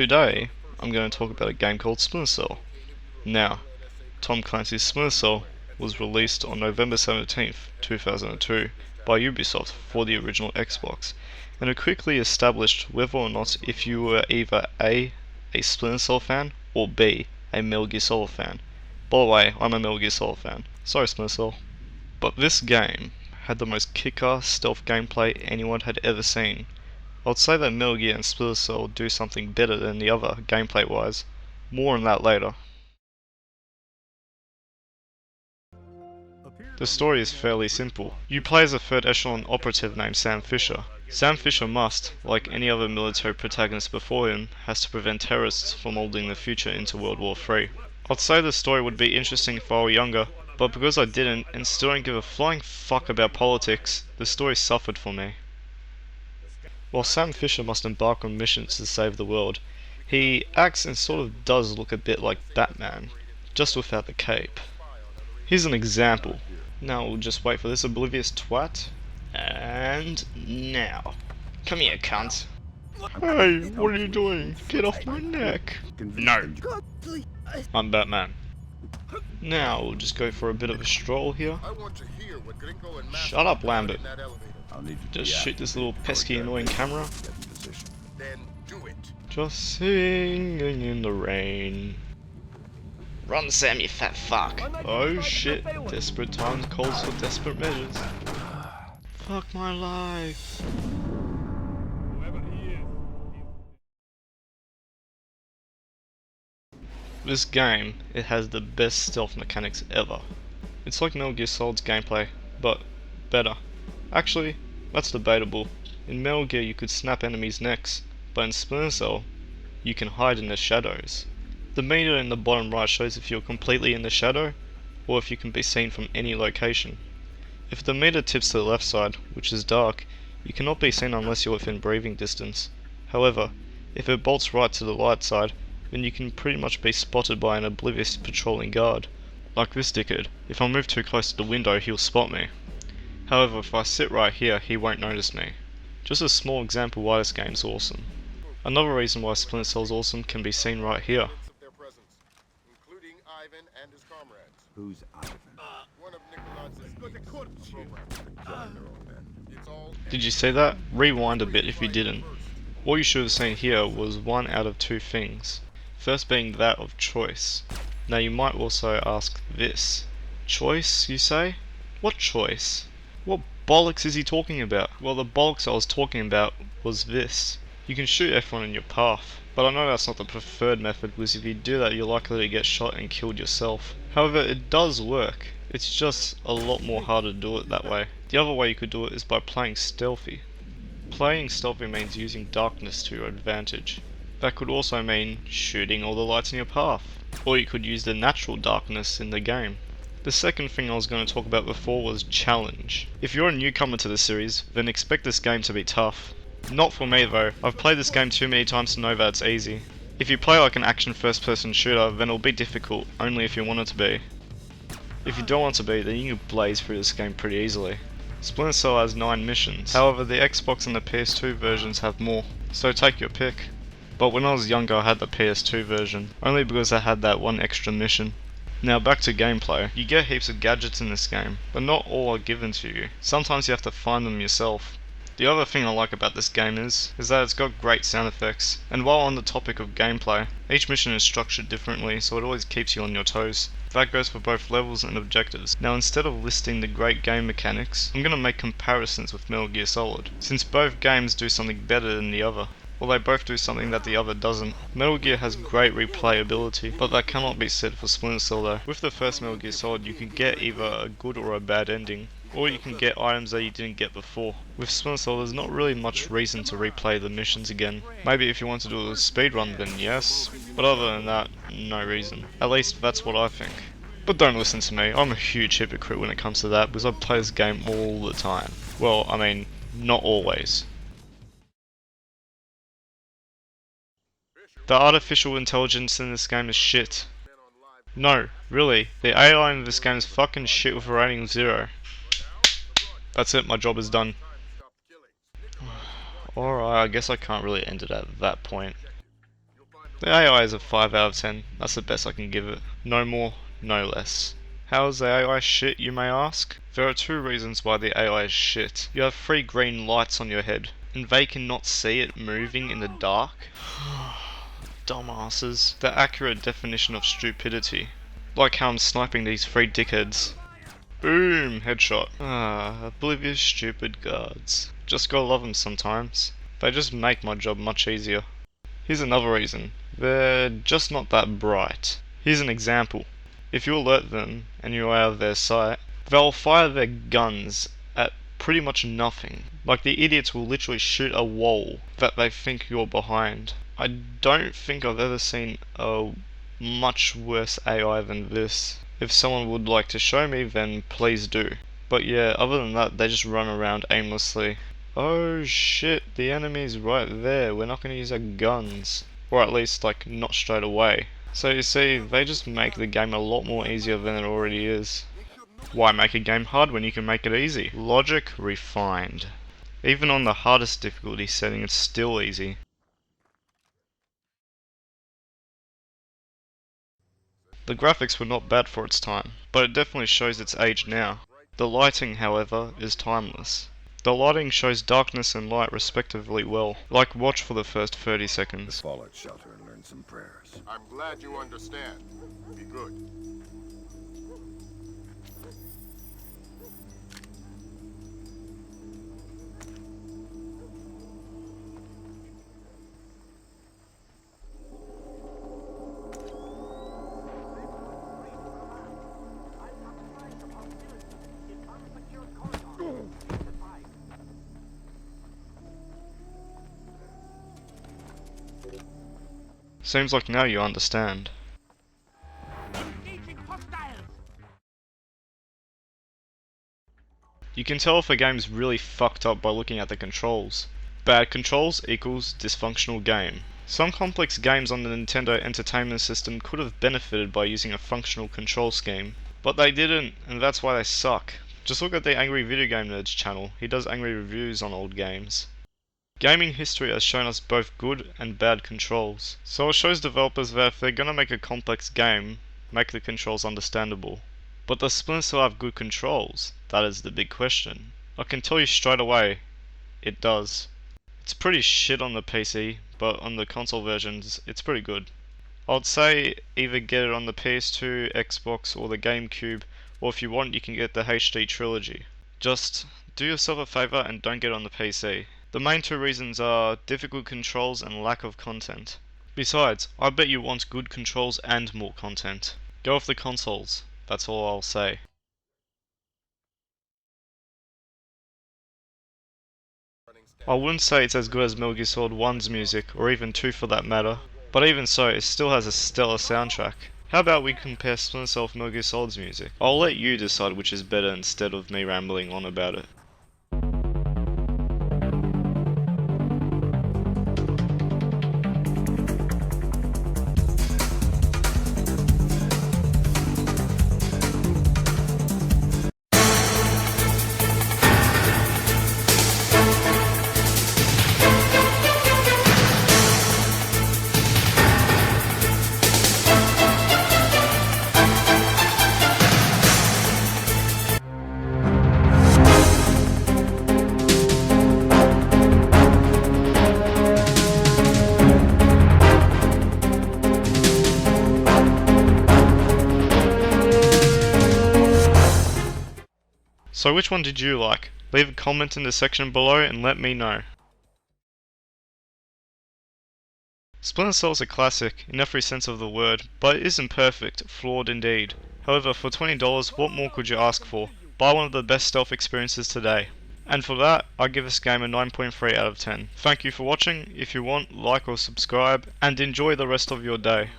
Today, I'm going to talk about a game called Splinter Cell. Now, Tom Clancy's Splinter Cell was released on November 17th, 2002 by Ubisoft for the original Xbox, and it quickly established whether or not if you were either A Splinter Cell fan, or B, a Metal Gear Solid fan. By the way, I'm a Metal Gear Solid fan. Sorry Splinter Cell. But this game had the most kick-ass stealth gameplay anyone had ever seen. I would say that Metal Gear and Splinter Cell do something better than the other, gameplay wise. More on that later. The story is fairly simple. You play as a third echelon operative named Sam Fisher. Sam Fisher must, like any other military protagonist before him, has to prevent terrorists from molding the future into World War III. I'd say the story would be interesting if I were younger, but because I didn't and still don't give a flying fuck about politics, the story suffered for me. While Sam Fisher must embark on missions to save the world, he acts and sort of does look a bit like Batman, just without the cape. Here's an example. Now we'll just wait for this oblivious twat. And now. Come here, cunt. Hey, what are you doing? Get off my neck. No. I'm Batman. Now we'll just go for a bit of a stroll here. Shut up, Lambert. Just shoot this little pesky annoying camera. Just singing in the rain. Run, Sam, you fat fuck. Oh shit, desperate times calls for desperate measures. Fuck my life. This game, it has the best stealth mechanics ever. It's like Metal Gear Solid's gameplay, but better. Actually, that's debatable. In Metal Gear you could snap enemies' necks, but in Splinter Cell, you can hide in the shadows. The meter in the bottom right shows if you're completely in the shadow, or if you can be seen from any location. If the meter tips to the left side, which is dark, you cannot be seen unless you're within breathing distance. However, if it bolts right to the light side, then you can pretty much be spotted by an oblivious patrolling guard. Like this dickhead. If I move too close to the window, he'll spot me. However, if I sit right here, he won't notice me. Just a small example why this game's awesome. Another reason why Splinter Cell's awesome can be seen right here. Who's Ivan? Did you see that? Rewind a bit if you didn't. What you should have seen here was one out of two things. First being that of choice. Now you might also ask this. Choice, you say? What choice? What bollocks is he talking about? Well, the bollocks I was talking about was this. You can shoot everyone in your path, but I know that's not the preferred method because if you do that you're likely to get shot and killed yourself. However, it does work. It's just a lot more harder to do it that way. The other way you could do it is by playing stealthy. Playing stealthy means using darkness to your advantage. That could also mean shooting all the lights in your path, or you could use the natural darkness in the game. The second thing I was going to talk about before was challenge. If you're a newcomer to the series, then expect this game to be tough. Not for me though, I've played this game too many times to know that it's easy. If you play like an action first person shooter, then it'll be difficult, only if you want it to be. If you don't want to be, then you can blaze through this game pretty easily. Splinter Cell has 9 missions, however the Xbox and the PS2 versions have more, so take your pick. But when I was younger I had the PS2 version, only because I had that one extra mission. Now back to gameplay. You get heaps of gadgets in this game, but not all are given to you. Sometimes you have to find them yourself. The other thing I like about this game is that it's got great sound effects, and while on the topic of gameplay, each mission is structured differently so it always keeps you on your toes. That goes for both levels and objectives. Now instead of listing the great game mechanics, I'm going to make comparisons with Metal Gear Solid, since both games do something better than the other. Well, they both do something that the other doesn't. Metal Gear has great replayability, but that cannot be said for Splinter Cell though. With the first Metal Gear Solid you can get either a good or a bad ending, or you can get items that you didn't get before. With Splinter Cell there's not really much reason to replay the missions again. Maybe if you want to do a speedrun then yes, but other than that, no reason. At least that's what I think. But don't listen to me, I'm a huge hypocrite when it comes to that because I play this game all the time. Well, I mean, not always. The artificial intelligence in this game is shit. No, really, the AI in this game is fucking shit with a rating of 0. That's it, my job is done. Alright, I guess I can't really end it at that point. The AI is a 5 out of 10, that's the best I can give it. No more, no less. How is the AI shit, you may ask? There are two reasons why the AI is shit. You have 3 green lights on your head, and they cannot see it moving in the dark? Dumbasses. The accurate definition of stupidity. Like how I'm sniping these 3 dickheads. Boom! Headshot. Oblivious stupid guards. Just gotta love them sometimes. They just make my job much easier. Here's another reason. They're just not that bright. Here's an example. If you alert them and you're out of their sight, they'll fire their guns at pretty much nothing. Like the idiots will literally shoot a wall that they think you're behind. I don't think I've ever seen a much worse AI than this. If someone would like to show me, then please do. But yeah, other than that, they just run around aimlessly. Oh shit, the enemy's right there, we're not gonna use our guns. Or at least, like, not straight away. So you see, they just make the game a lot more easier than it already is. Why make a game hard when you can make it easy? Logic refined. Even on the hardest difficulty setting, it's still easy. The graphics were not bad for its time, but it definitely shows its age now. The lighting, however, is timeless. The lighting shows darkness and light respectively well, like watch for the first 30 seconds. Fallout shelter and learn some prayers. I'm glad you understand. Be good. Seems like now you understand. You can tell if a game's really fucked up by looking at the controls. Bad controls equals dysfunctional game. Some complex games on the Nintendo Entertainment System could have benefited by using a functional control scheme. But they didn't, and that's why they suck. Just look at the Angry Video Game Nerds channel, he does angry reviews on old games. Gaming history has shown us both good and bad controls, so it shows developers that if they're gonna make a complex game, make the controls understandable. But does Splinter Cell have good controls? That is the big question. I can tell you straight away, it does. It's pretty shit on the PC, but on the console versions, it's pretty good. I'd say either get it on the PS2, Xbox, or the GameCube, or if you want you can get the HD trilogy. Just do yourself a favour and don't get it on the PC. The main two reasons are difficult controls and lack of content. Besides, I bet you want good controls and more content. Go off the consoles, that's all I'll say. I wouldn't say it's as good as Metal Gear Solid 1's music, or even 2 for that matter, but even so, it still has a stellar soundtrack. How about we compare Splinter Cell with Metal Gear Solid's music? I'll let you decide which is better instead of me rambling on about it. So which one did you like? Leave a comment in the section below and let me know. Splinter Cell is a classic in every sense of the word, but it isn't perfect, flawed indeed. However, for $20, what more could you ask for? Buy one of the best stealth experiences today. And for that, I give this game a 9.3 out of 10. Thank you for watching. If you want, like or subscribe, and enjoy the rest of your day.